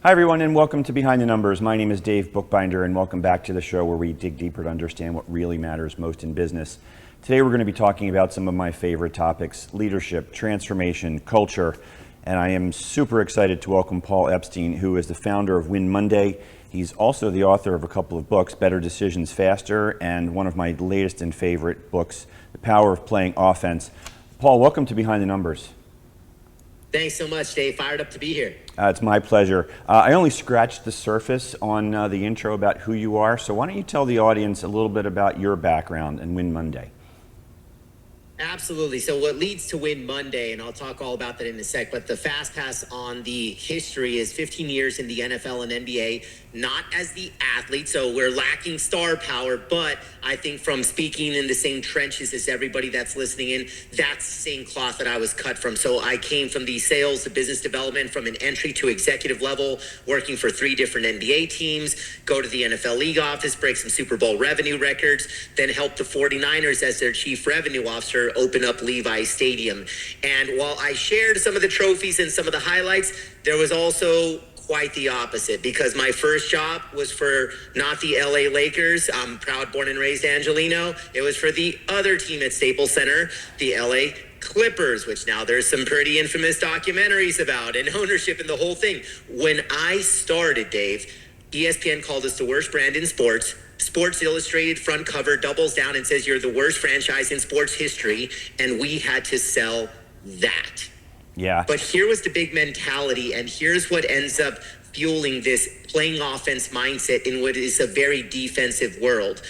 Hi, everyone, and welcome to Behind the Numbers. My name is Dave Bookbinder, and welcome back to the show where we dig deeper to understand what really matters most in business. Today, we're going to be talking about some of my favorite topics: leadership, transformation, culture, and I am super excited to welcome Paul Epstein, who is the founder of Win Monday. He's also the author of a couple of books, Better Decisions Faster, and one of my latest and favorite books, The Power of Playing Offense. Paul, welcome to Behind the Numbers. Thanks so much, Dave. Fired up to be here. It's my pleasure. I only scratched the surface on the intro about who you are, so why don't you tell the audience a little bit about your background and Win Monday? Absolutely. So what leads to Win Monday, and I'll talk all about that in a sec, but the fast pass on the history is 15 years in the NFL and NBA, not as the athlete, so we're lacking star power, but I think from speaking in the same trenches as everybody that's listening in, that's the same cloth that I was cut from. So I came from the sales to business development, from an entry to executive level, working for 3 different NBA teams, go to the NFL league office, break some Super Bowl revenue records, then help the 49ers as their chief revenue officer open up Levi Stadium. And while I shared some of the trophies and some of the highlights, there was also quite the opposite, because my first job was for not the LA Lakers. I'm proud, born and raised Angelino. It was for the other team at Staples Center, the LA Clippers, which now there's some pretty infamous documentaries about, and ownership and the whole thing. When I started, Dave, ESPN called us the worst brand in sports. Sports Illustrated front cover doubles down and says you're the worst franchise in sports history, and we had to sell that. Yeah. But here was the big mentality, and here's what ends up fueling this playing offense mindset in what is a very defensive world.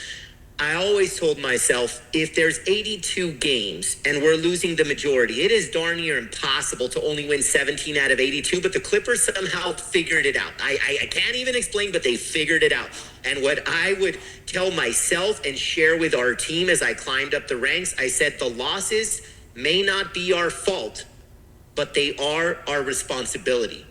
I always told myself, if there's 82 games and we're losing the majority, it is darn near impossible to only win 17 out of 82, but the Clippers somehow figured it out. I can't even explain, but they figured it out. And what I would tell myself and share with our team as I climbed up the ranks, I said the losses may not be our fault, but they are our responsibility.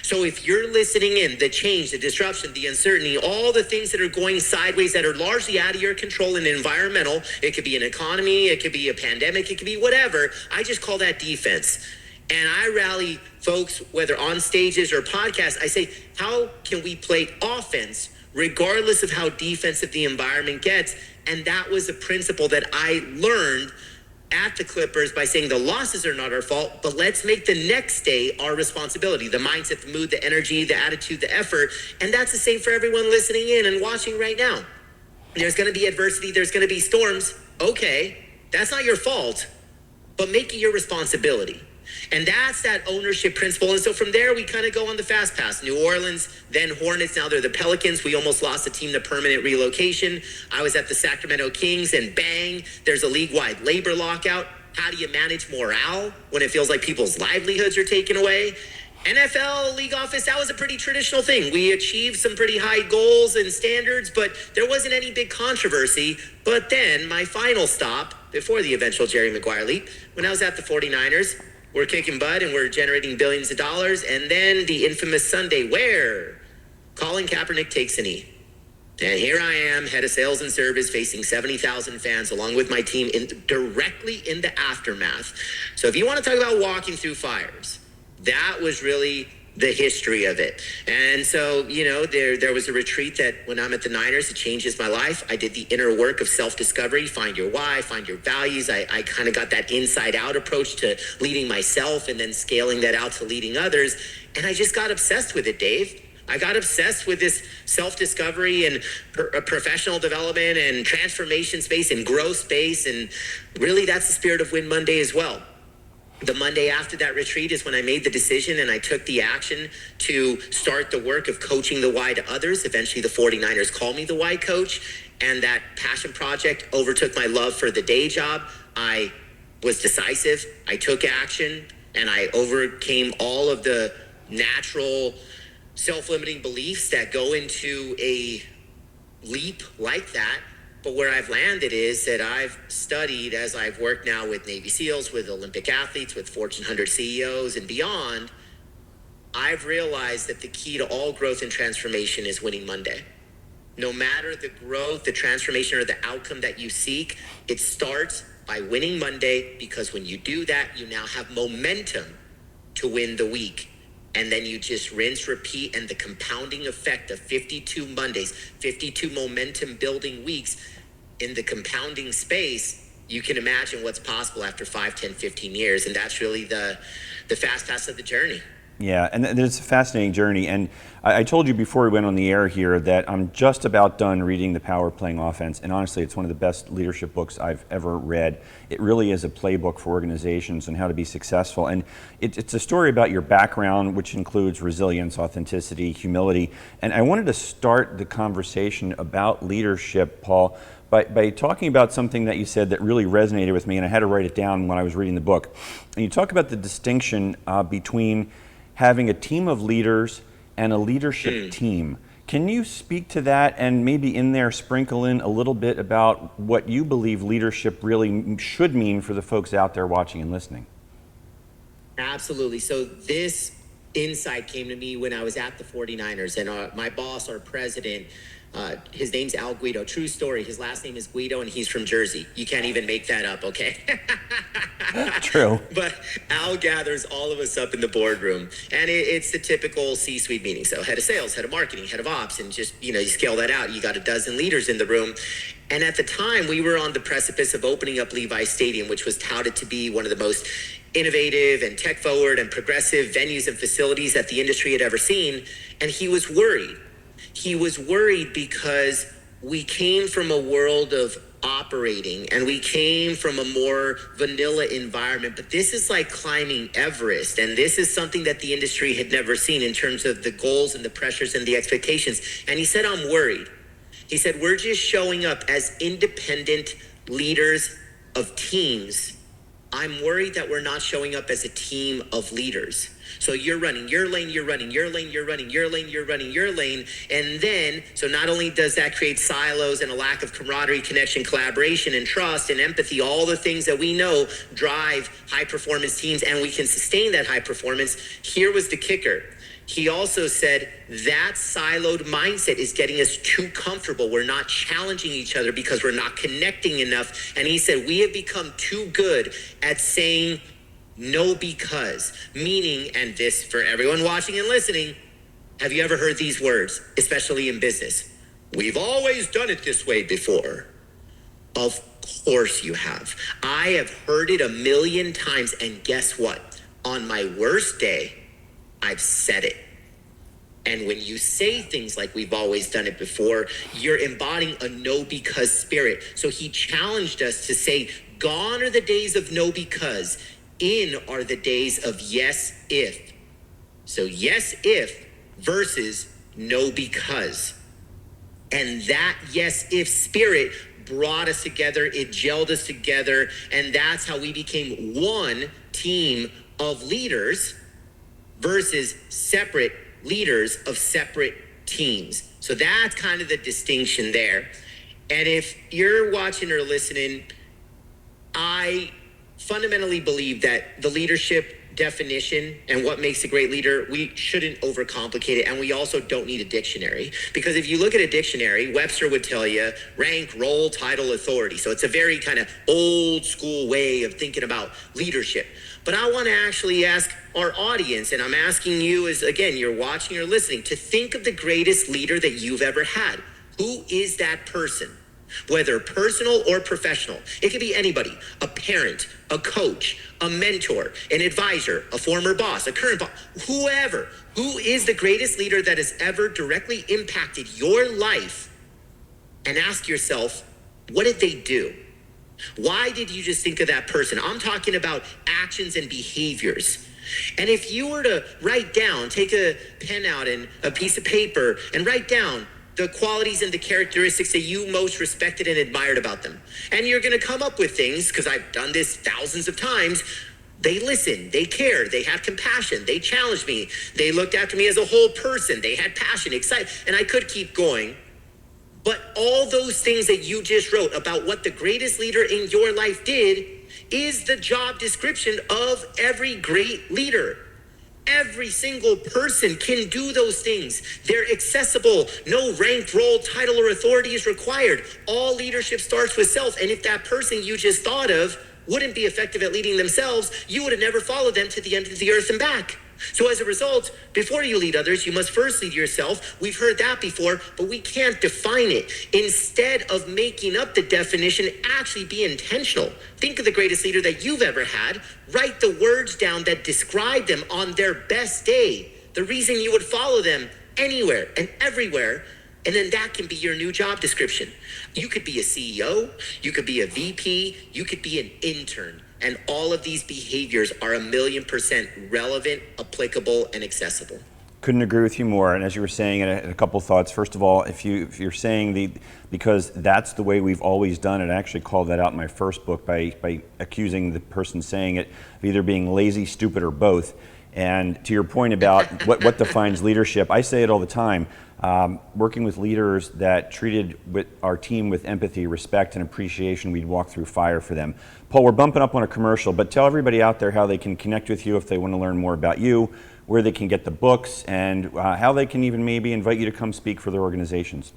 So if you're listening in, the change, the disruption, the uncertainty, all the things that are going sideways that are largely out of your control and environmental, it could be an economy, it could be a pandemic, it could be whatever, I just call that defense. And I rally folks, whether on stages or podcasts, I say, how can we play offense regardless of how defensive the environment gets? And that was a principle that I learned at the Clippers by saying the losses are not our fault, but let's make the next day our responsibility. The mindset, the mood, the energy, the attitude, the effort. And that's the same for everyone listening in and watching right now. There's going to be adversity. There's going to be storms. Okay, that's not your fault, but make it your responsibility. And that's that ownership principle. And so from there, we kind of go on the fast pass. New Orleans, then Hornets, now they're the Pelicans. We almost lost the team to permanent relocation. I was at the Sacramento Kings, and bang, there's a league-wide labor lockout. How do you manage morale when it feels like people's livelihoods are taken away? NFL league office, that was a pretty traditional thing. We achieved some pretty high goals and standards, but there wasn't any big controversy. But then my final stop before the eventual Jerry Maguire leap, when I was at the 49ers, we're kicking butt and we're generating billions of dollars. And then the infamous Sunday where Colin Kaepernick takes a knee. And here I am, head of sales and service, facing 70,000 fans along with my team directly in the aftermath. So if you want to talk about walking through fires, that was really the history of it. And so, there was a retreat that when I'm at the Niners, it changes my life. I did the inner work of self-discovery, find your why, find your values. I kind of got that inside-out approach to leading myself and then scaling that out to leading others. And I just got obsessed with it, Dave. I got obsessed with this self-discovery and professional development and transformation space and growth space. And really, that's the spirit of Win Monday as well. The Monday after that retreat is when I made the decision and I took the action to start the work of coaching the why to others. Eventually, the 49ers called me the why coach, and that passion project overtook my love for the day job. I was decisive. I took action, and I overcame all of the natural self-limiting beliefs that go into a leap like that. But where I've landed is that I've studied, as I've worked now with Navy SEALs, with Olympic athletes, with Fortune 100 CEOs and beyond, I've realized that the key to all growth and transformation is winning Monday. No matter the growth, the transformation, or the outcome that you seek, it starts by winning Monday, because when you do that, you now have momentum to win the week. And then you just rinse, repeat, and the compounding effect of 52 Mondays, 52 momentum building weeks in the compounding space, you can imagine what's possible after 5, 10, 15 years. And that's really the fast pass of the journey. Yeah, and it's a fascinating journey. And I told you before we went on the air here that I'm just about done reading The Power of Playing Offense. And honestly, it's one of the best leadership books I've ever read. It really is a playbook for organizations and how to be successful. And it's a story about your background, which includes resilience, authenticity, humility. And I wanted to start the conversation about leadership, Paul, by talking about something that you said that really resonated with me. And I had to write it down when I was reading the book. And you talk about the distinction between having a team of leaders and a leadership team. Can you speak to that and maybe in there sprinkle in a little bit about what you believe leadership really should mean for the folks out there watching and listening? Absolutely. So this insight came to me when I was at the 49ers, and my boss, our president, his name's Al Guido. True story. His last name is Guido, and he's from Jersey. You can't even make that up, okay? True. But Al gathers all of us up in the boardroom, and it's the typical C-suite meeting. So head of sales, head of marketing, head of ops, and just, you scale that out. You got a dozen leaders in the room. And at the time, we were on the precipice of opening up Levi Stadium, which was touted to be one of the most innovative and tech-forward and progressive venues and facilities that the industry had ever seen. And he was worried. He was worried because we came from a world of operating and we came from a more vanilla environment, but this is like climbing Everest, and this is something that the industry had never seen in terms of the goals and the pressures and the expectations. And he said, I'm worried. He said, we're just showing up as independent leaders of teams. I'm worried that we're not showing up as a team of leaders. So you're running your lane, you're running your lane, you're running your lane, you're running your lane. And then, so not only does that create silos and a lack of camaraderie, connection, collaboration, and trust and empathy, all the things that we know drive high performance teams, and we can sustain that high performance. Here was the kicker. He also said that siloed mindset is getting us too comfortable. We're not challenging each other because we're not connecting enough. And he said, we have become too good at saying no because, meaning, and this for everyone watching and listening, have you ever heard these words, especially in business? We've always done it this way before. Of course you have. I have heard it a million times, and guess what? On my worst day, I've said it. And when you say things like we've always done it before, you're embodying a no because spirit. So he challenged us to say, gone are the days of no because, in are the days of yes if. So yes if versus no because. And that yes if spirit brought us together, it gelled us together, and that's how we became one team of leaders versus separate leaders of separate teams. So that's kind of the distinction there. And if you're watching or listening, I fundamentally believe that the leadership definition and what makes a great leader, we shouldn't overcomplicate it, and we also don't need a dictionary, because if you look at a dictionary, Webster would tell you rank, role, title, authority. So it's a very kind of old school way of thinking about leadership. But I want to actually ask our audience, and I'm asking you as, again, you're watching or listening, to think of the greatest leader that you've ever had. Who is that person? Whether personal or professional. It could be anybody, a parent, a coach, a mentor, an advisor, a former boss, a current boss, whoever. Who is the greatest leader that has ever directly impacted your life? And ask yourself, what did they do? Why did you just think of that person? I'm talking about actions and behaviors. And if you were to write down, take a pen out and a piece of paper and write down the qualities and the characteristics that you most respected and admired about them. And you're going to come up with things, because I've done this thousands of times. They listen, they care, they have compassion, they challenged me, they looked after me as a whole person, they had passion, excitement, and I could keep going. But all those things that you just wrote about what the greatest leader in your life did is the job description of every great leader. Every single person can do those things. They're accessible. No rank, role, title, or authority is required. All leadership starts with self. And if that person you just thought of wouldn't be effective at leading themselves, you would have never followed them to the end of the earth and back. So as a result, before you lead others, you must first lead yourself. We've heard that before, but we can't define it. Instead of making up the definition, actually be intentional. Think of the greatest leader that you've ever had. Write the words down that describe them on their best day. The reason you would follow them anywhere and everywhere. And then that can be your new job description. You could be a CEO, you could be a VP, you could be an intern. And all of these behaviors are 1,000,000% relevant, applicable, and accessible. Couldn't agree with you more. And as you were saying, a couple thoughts. First of all, if you're saying because that's the way we've always done it, I actually called that out in my first book by accusing the person saying it of either being lazy, stupid, or both. And to your point about what defines leadership, I say it all the time. Working with leaders that treated our team with empathy, respect, and appreciation, we'd walk through fire for them. Paul, we're bumping up on a commercial, but tell everybody out there how they can connect with you if they want to learn more about you, where they can get the books, and how they can even maybe invite you to come speak for their organizations.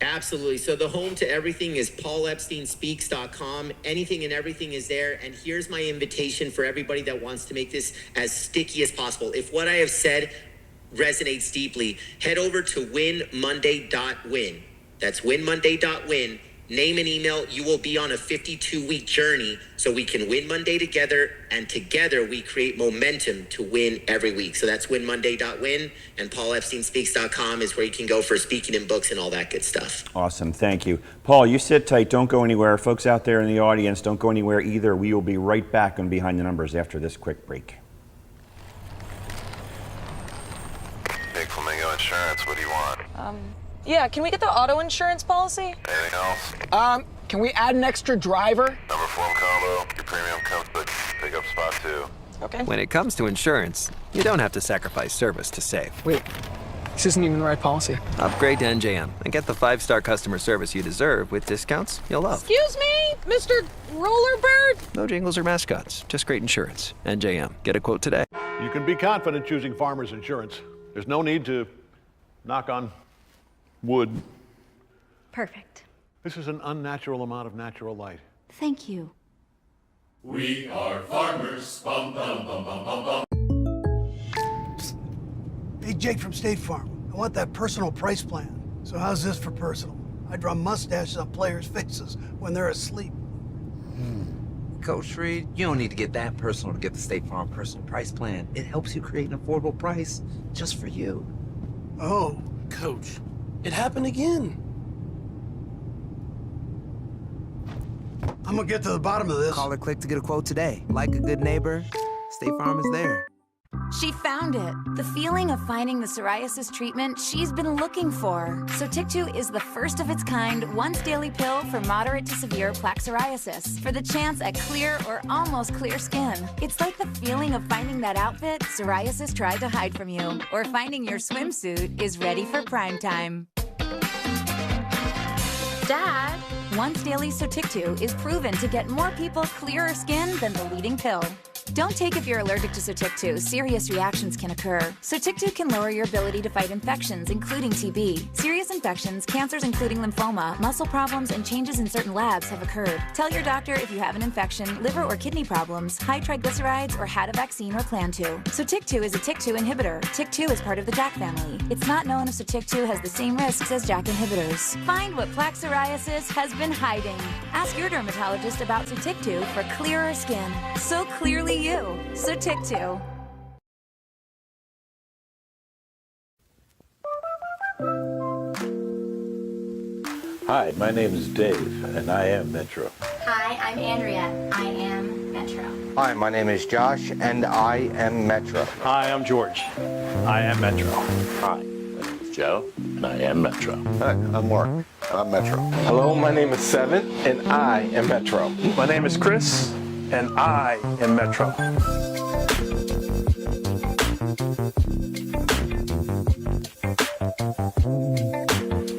Absolutely. So the home to everything is paulepsteinspeaks.com. Anything and everything is there. And here's my invitation for everybody that wants to make this as sticky as possible. If what I have said resonates deeply, head over to winmonday.win. That's winmonday.win. Name and email. You will be on a 52-week journey so we can win Monday together, and together we create momentum to win every week. So that's winmonday.win, and paulepsteinspeaks.com is where you can go for speaking and books and all that good stuff. Awesome. Thank you. Paul, you sit tight. Don't go anywhere. Folks out there in the audience, don't go anywhere either. We will be right back on Behind the Numbers after this quick break. Big Flamingo Insurance, what do you want? Yeah, can we get the auto insurance policy? Anything else? Can we add an extra driver? Number form combo, your premium comes with pickup spot too. Okay. When it comes to insurance, you don't have to sacrifice service to save. Wait, this isn't even the right policy. Upgrade to NJM and get the 5-star customer service you deserve with discounts you'll love. Excuse me, Mr. Rollerbird? No jingles or mascots, just great insurance. NJM. Get a quote today. You can be confident choosing Farmers Insurance. There's no need to knock on wood. Perfect. This is an unnatural amount of natural light. Thank you. We are farmers. Bum, bum, bum, bum, bum, bum. Hey, Jake from State Farm. I want that personal price plan. So how's this for personal? I draw mustaches on players' faces when they're asleep. Coach Reed, you don't need to get that personal to get the State Farm personal price plan. It helps you create an affordable price just for you. Oh. Coach, it happened again. I'm gonna get to the bottom of this. Call or click to get a quote today. Like a good neighbor, State Farm is there. She found it. The feeling of finding the psoriasis treatment she's been looking for. Sotyktu is the first of its kind once-daily pill for moderate to severe plaque psoriasis for the chance at clear or almost clear skin. It's like the feeling of finding that outfit psoriasis tried to hide from you, or finding your swimsuit is ready for prime time. Dad, once daily Sotyktu is proven to get more people clearer skin than the leading pill. Don't take if you're allergic to Sotyktu. Serious reactions can occur. Sotyktu can lower your ability to fight infections, including TB. Serious infections, cancers including lymphoma, muscle problems, and changes in certain labs have occurred. Tell your doctor if you have an infection, liver or kidney problems, high triglycerides, or had a vaccine or plan to. Sotyktu is a TYK2 inhibitor. TYK2 is part of the JAK family. It's not known if Sotyktu has the same risks as JAK inhibitors. Find what plaque psoriasis has been hiding. Ask your dermatologist about Sotyktu for clearer skin. So clearly you. Sotyktu. Hi, my name is Dave, and I am Metro. Hi, I'm Andrea. I am Metro. Hi, my name is Josh, and I am Metro. Hi, I'm George. I am Metro. Hi, my name is Joe, and I am Metro. Hi, I'm Mark. I'm Metro. Hello, my name is Seven, and I am Metro. My name is Chris, and I am Metro.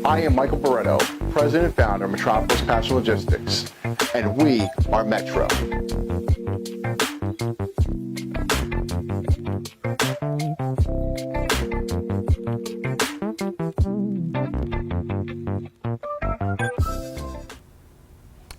I am Michael Barretto, President and Founder of Metropolis Passenger Logistics, and we are Metro.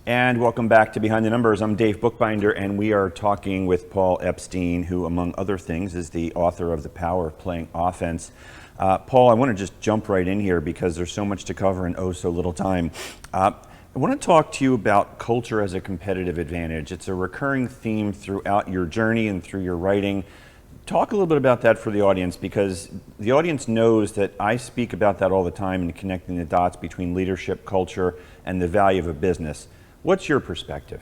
And welcome welcome back to Behind the Numbers. I'm Dave Bookbinder, and we are talking with Paul Epstein, who, among other things, is the author of The Power of Playing Offense. Paul, I want to just jump right in here because there's so much to cover in oh so little time. I want to talk to you about culture as a competitive advantage. It's a recurring theme throughout your journey and through your writing. Talk a little bit about that for the audience, because the audience knows that I speak about that all the time in connecting the dots between leadership, culture, and the value of a business. What's your perspective?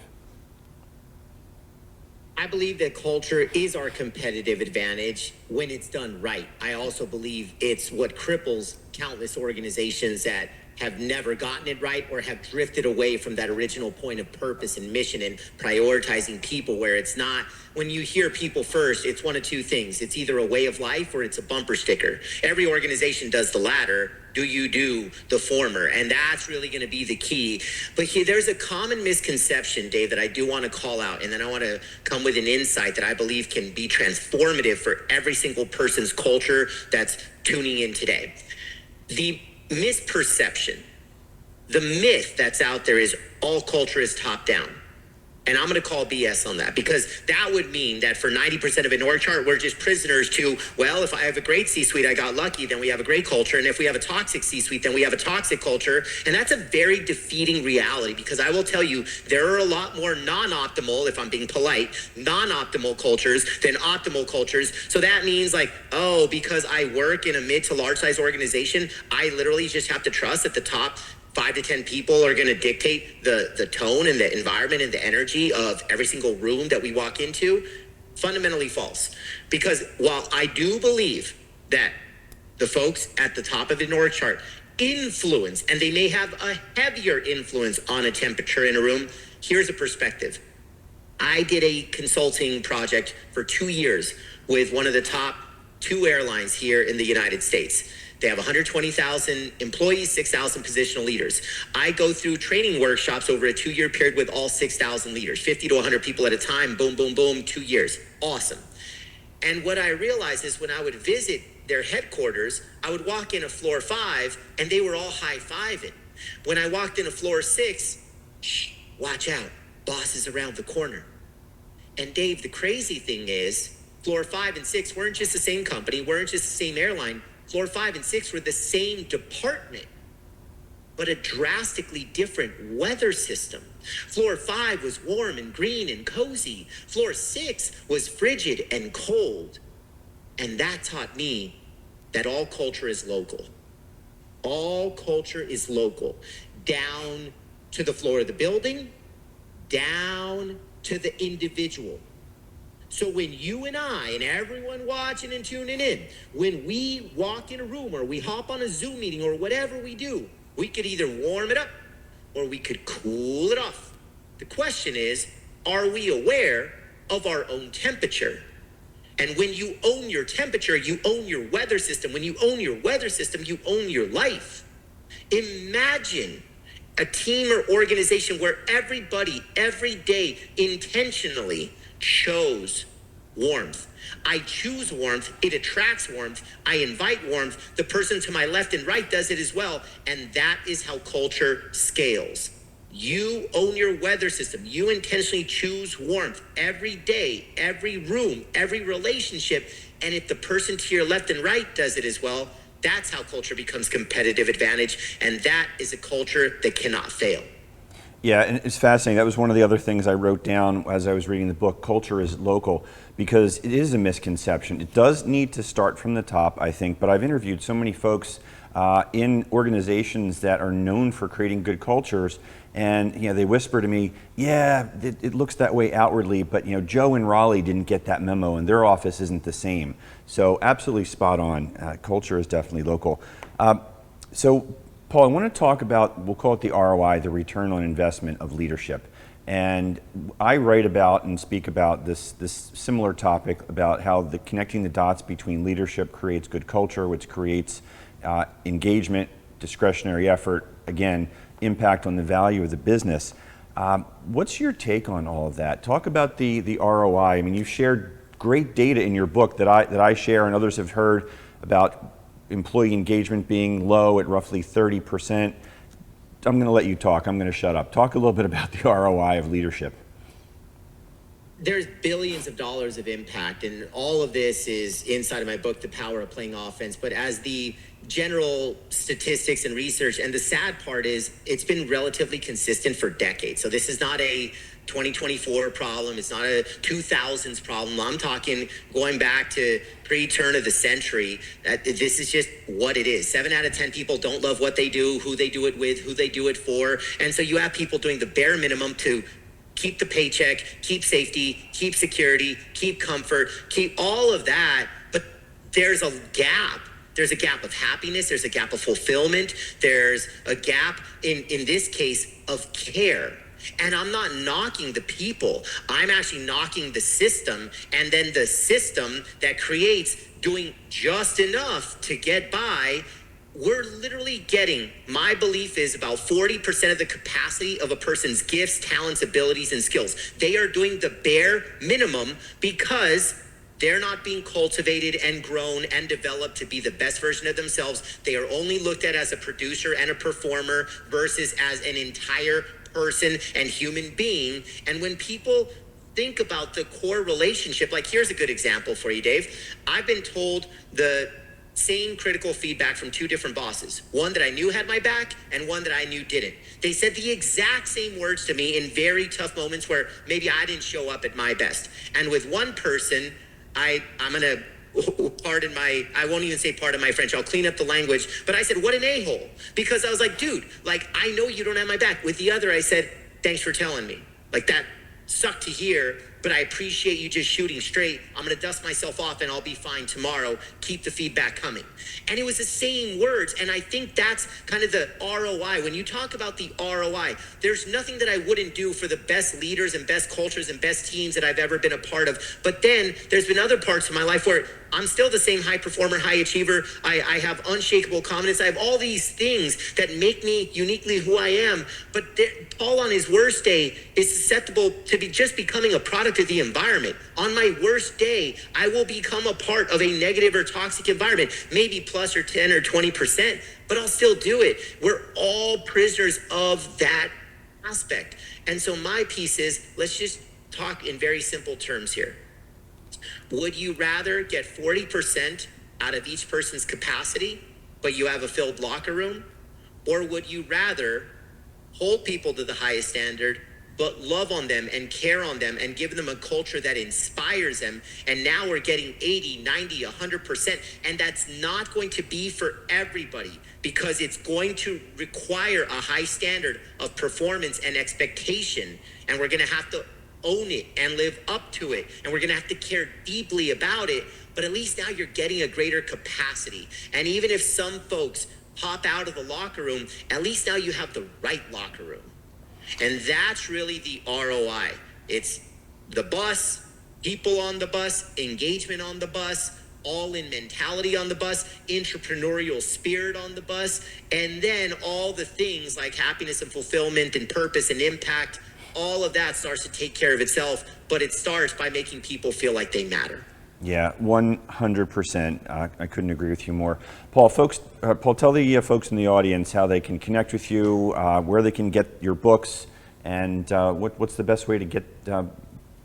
I believe that culture is our competitive advantage when it's done right. I also believe it's what cripples countless organizations that have never gotten it right or have drifted away from that original point of purpose and mission and prioritizing people, where it's not, when you hear people first, it's one of two things. It's either a way of life or it's a bumper sticker. Every organization does the latter. Do you do the former? And that's really going to be the key. But here, there's a common misconception, Dave, that I do want to call out. And then I want to come with an insight that I believe can be transformative for every single person's culture that's tuning in today. The misperception, the myth that's out there is all culture is top down. And I'm going to call BS on that, because that would mean that for 90% of an org chart, we're just prisoners to, well, if I have a great C-suite, I got lucky, then we have a great culture. And if we have a toxic C-suite, then we have a toxic culture. And that's a very defeating reality, because I will tell you, there are a lot more non-optimal, if I'm being polite, non-optimal cultures than optimal cultures. So that means like, oh, because I work in a mid to large size organization, I literally just have to trust that the top 5 to 10 people are going to dictate the tone and the environment and the energy of every single room that we walk into. Fundamentally false. Because while I do believe that the folks at the top of an org chart influence, and they may have a heavier influence on a temperature in a room, here's a perspective. I did a consulting project for 2 years with one of the top 2 airlines here in the United States. They have 120,000 employees, 6,000 positional leaders. I go through training workshops over a 2-year period with all 6,000 leaders, 50 to 100 people at a time, boom, boom, boom, 2 years. Awesome. And what I realized is when I would visit their headquarters, I would walk in a floor 5 and they were all high-fiving. When I walked in a floor 6, shh, watch out, boss is around the corner. And Dave, the crazy thing is, floor 5 and 6 weren't just the same company, weren't just the same airline. Floor 5 and 6 were the same department, but a drastically different weather system. Floor 5 was warm and green and cozy. Floor 6 was frigid and cold. And that taught me that all culture is local. All culture is local. Down to the floor of the building, down to the individual. So when you and I and everyone watching and tuning in, when we walk in a room or we hop on a Zoom meeting or whatever we do, we could either warm it up or we could cool it off. The question is, are we aware of our own temperature? And when you own your temperature, you own your weather system. When you own your weather system, you own your life. Imagine a team or organization where everybody every day intentionally chose warmth. I choose warmth. It attracts warmth. I invite warmth. The person to my left and right does it as well. And that is how culture scales. You own your weather system. You intentionally choose warmth every day, every room, every relationship. And if the person to your left and right does it as well, that's how culture becomes competitive advantage. And that is a culture that cannot fail. Yeah, and it's fascinating. That was one of the other things I wrote down as I was reading the book. Culture is local, because it is a misconception. It does need to start from the top, I think, but I've interviewed so many folks in organizations that are known for creating good cultures, and they whisper to me, yeah, it looks that way outwardly, but Joe in Raleigh didn't get that memo and their office isn't the same. So absolutely spot on. Culture is definitely local. So Paul, I want to talk about, we'll call it the ROI, the return on investment of leadership. And I write about and speak about this similar topic about how connecting the dots between leadership creates good culture, which creates engagement, discretionary effort, again, impact on the value of the business. What's your take on all of that? Talk about the ROI. I mean, you've shared great data in your book that I share and others have heard about employee engagement being low at roughly 30%. I'm going to let you talk. I'm going to shut up. Talk a little bit about the ROI of leadership. There's billions of dollars of impact, and all of this is inside of my book, The Power of Playing Offense. But as the general statistics and research, and the sad part is it's been relatively consistent for decades. So this is not a 2024 problem. It's not a 2000s problem. I'm talking going back to pre-turn of the century. This is just what it is. 7 out of 10 people don't love what they do, who they do it with, who they do it for. And so you have people doing the bare minimum to keep the paycheck, keep safety, keep security, keep comfort, keep all of that. But there's a gap. There's a gap of happiness. There's a gap of fulfillment. There's a gap, in this case, of care. And I'm not knocking the people. I'm actually knocking the system, and then the system that creates doing just enough to get by. We're literally getting, my belief is, about 40% of the capacity of a person's gifts, talents, abilities, and skills. They are doing the bare minimum because they're not being cultivated and grown and developed to be the best version of themselves. They are only looked at as a producer and a performer versus as an entire person and human being. And when people think about the core relationship, like here's a good example for you, Dave. I've been told the same critical feedback from 2 different bosses, one that I knew had my back and one that I knew didn't. They said the exact same words to me in very tough moments where maybe I didn't show up at my best. And with one person, I'm gonna I won't even say pardon my French, I'll clean up the language, but I said, what an a-hole. Because I was like, dude, like, I know you don't have my back. With the other, I said, thanks for telling me. Like, that sucked to hear, but I appreciate you just shooting straight. I'm gonna dust myself off and I'll be fine tomorrow. Keep the feedback coming. And it was the same words. And I think that's kind of the ROI. When you talk about the ROI, there's nothing that I wouldn't do for the best leaders and best cultures and best teams that I've ever been a part of. But then there's been other parts of my life where I'm still the same high performer, high achiever. I have unshakable confidence. I have all these things that make me uniquely who I am. But Paul on his worst day is susceptible to be just becoming a product of the environment. On my worst day, I will become a part of a negative or toxic environment, maybe plus or 10 or 20%, but I'll still do it. We're all prisoners of that aspect. And so my piece is, let's just talk in very simple terms here. Would you rather get 40% out of each person's capacity, but you have a filled locker room? Or would you rather hold people to the highest standard, but love on them and care on them and give them a culture that inspires them? And now we're getting 80, 90, 100%. And that's not going to be for everybody, because it's going to require a high standard of performance and expectation. And we're going to have to own it and live up to it. And we're going to have to care deeply about it. But at least now you're getting a greater capacity. And even if some folks pop out of the locker room, at least now you have the right locker room. And that's really the ROI. It's the bus, people on the bus, engagement on the bus, all-in mentality on the bus, entrepreneurial spirit on the bus, and then all the things like happiness and fulfillment and purpose and impact. All of that starts to take care of itself, but it starts by making people feel like they matter. Yeah, 100%. I couldn't agree with you more. Paul, tell the folks in the audience how they can connect with you, where they can get your books, and what's the best way to get an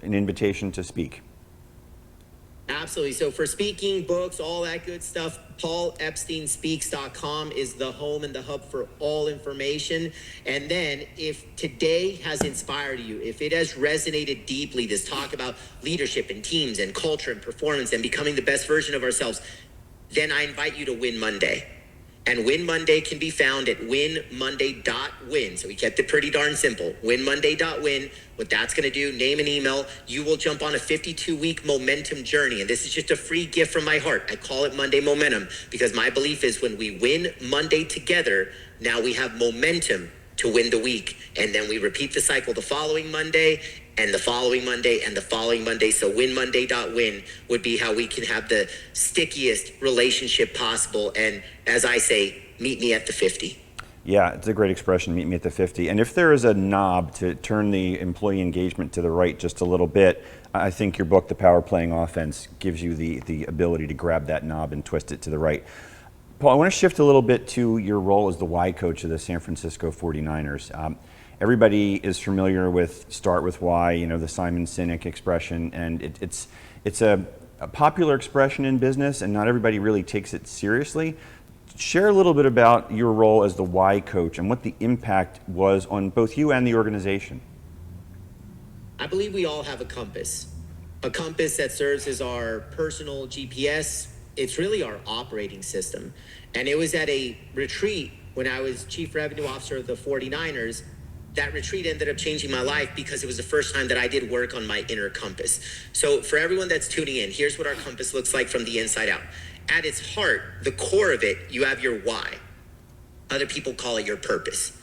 invitation to speak. Absolutely. So for speaking, books, all that good stuff, paulepsteinspeaks.com is the home and the hub for all information. And then if today has inspired you, if it has resonated deeply, this talk about leadership and teams and culture and performance and becoming the best version of ourselves, then I invite you to Win Monday. And Win Monday can be found at winmonday.win. So we kept it pretty darn simple. Winmonday.win. What that's going to do, name an email. You will jump on a 52-week momentum journey. And this is just a free gift from my heart. I call it Monday Momentum because my belief is when we win Monday together, now we have momentum to win the week. And then we repeat the cycle the following Monday and the following Monday and the following Monday. So winmonday.win would be how we can have the stickiest relationship possible. And as I say, meet me at the 50. Yeah, it's a great expression, meet me at the 50. And if there is a knob to turn the employee engagement to the right just a little bit, I think your book, The Power of Playing Offense, gives you the ability to grab that knob and twist it to the right. Paul, I want to shift a little bit to your role as the why coach of the San Francisco 49ers. Everybody is familiar with start with why, you know, the Simon Sinek expression, and it's a popular expression in business, and not everybody really takes it seriously. Share a little bit about your role as the why coach and what the impact was on both you and the organization. I believe we all have a compass that serves as our personal GPS. It's really our operating system. And it was at a retreat when I was chief revenue officer of the 49ers. That retreat ended up changing my life because it was the first time that I did work on my inner compass. So for everyone that's tuning in, here's what our compass looks like from the inside out. At its heart, the core of it, you have your why. Other people call it your purpose.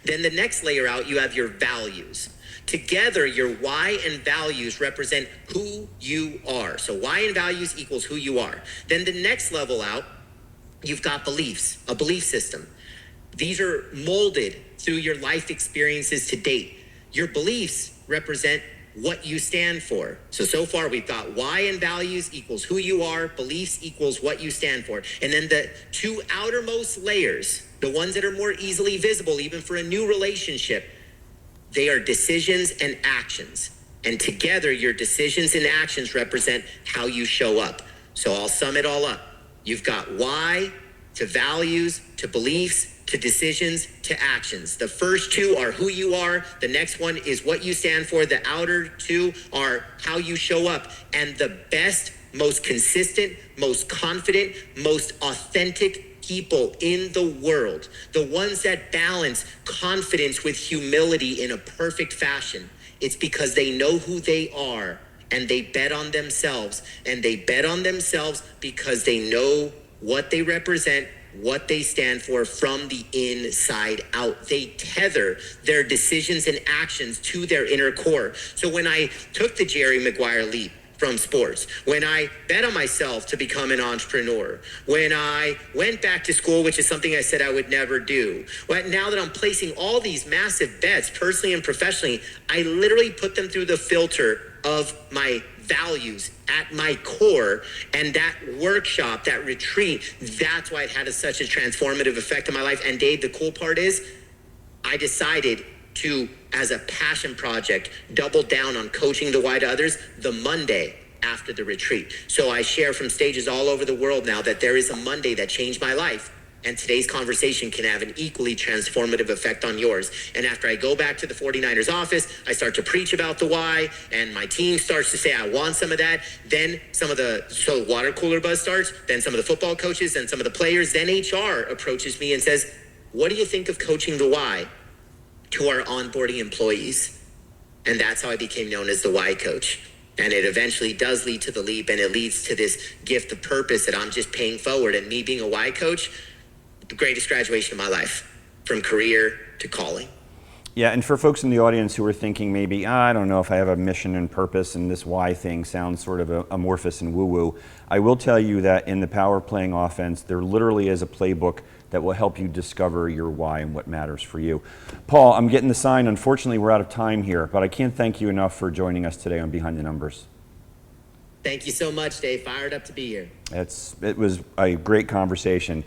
Then the next layer out, you have your values. Together, your why and values represent who you are. So why and values equals who you are. Then the next level out, you've got beliefs, a belief system. These are molded through your life experiences to date. Your beliefs represent what you stand for. So far we've got why and values equals who you are, beliefs equals what you stand for. And then the two outermost layers, the ones that are more easily visible, even for a new relationship, they are decisions and actions. And together, your decisions and actions represent how you show up. So I'll sum it all up. You've got why to values to beliefs to decisions to actions. The first two are who you are. The next one is what you stand for. The outer two are how you show up. And the best, most consistent, most confident, most authentic people in the world, the ones that balance confidence with humility in a perfect fashion, it's because they know who they are and they bet on themselves. And they bet on themselves because they know what they represent, what they stand for from the inside out. They tether their decisions and actions to their inner core. So when I took the Jerry Maguire leap from sports, when I bet on myself to become an entrepreneur, when I went back to school, which is something I said I would never do, well, now that I'm placing all these massive bets personally and professionally, I literally put them through the filter of my values at my core. And that workshop, that retreat, that's why it had such a transformative effect on my life. And Dave, the cool part is I decided to, as a passion project, double down on coaching the why to others the Monday after the retreat. So I share from stages all over the world now that there is a Monday that changed my life. And today's conversation can have an equally transformative effect on yours. And after I go back to the 49ers office, I start to preach about the why, and my team starts to say, I want some of that. Then so water cooler buzz starts, then some of the football coaches, then some of the players, then HR approaches me and says, what do you think of coaching the why to our onboarding employees? And that's how I became known as the why coach. And it eventually does lead to the leap, and it leads to this gift of purpose that I'm just paying forward. And me being a why coach, the greatest graduation of my life, from career to calling. Yeah, and for folks in the audience who are thinking maybe, I don't know if I have a mission and purpose, and this why thing sounds sort of amorphous and woo-woo, I will tell you that in the Power of Playing Offense, there literally is a playbook that will help you discover your why and what matters for you. Paul, I'm getting the sign. Unfortunately, we're out of time here, but I can't thank you enough for joining us today on Behind the Numbers. Thank you so much, Dave. Fired up to be here. It was a great conversation.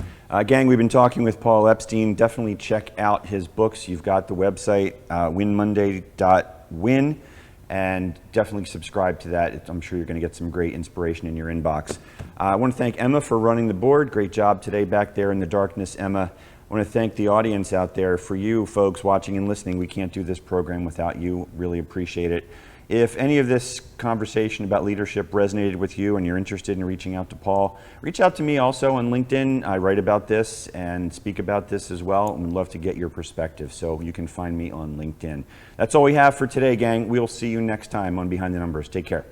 Gang, we've been talking with Paul Epstein. Definitely check out his books. You've got the website, winmonday.win, and definitely subscribe to that. I'm sure you're going to get some great inspiration in your inbox. I want to thank Emma for running the board. Great job today back there in the darkness, Emma. I want to thank the audience out there. For you folks watching and listening, we can't do this program without you. Really appreciate it. If any of this conversation about leadership resonated with you and you're interested in reaching out to Paul, reach out to me also on LinkedIn. I write about this and speak about this as well, and would love to get your perspective. So you can find me on LinkedIn. That's all we have for today, gang. We'll see you next time on Behind the Numbers. Take care.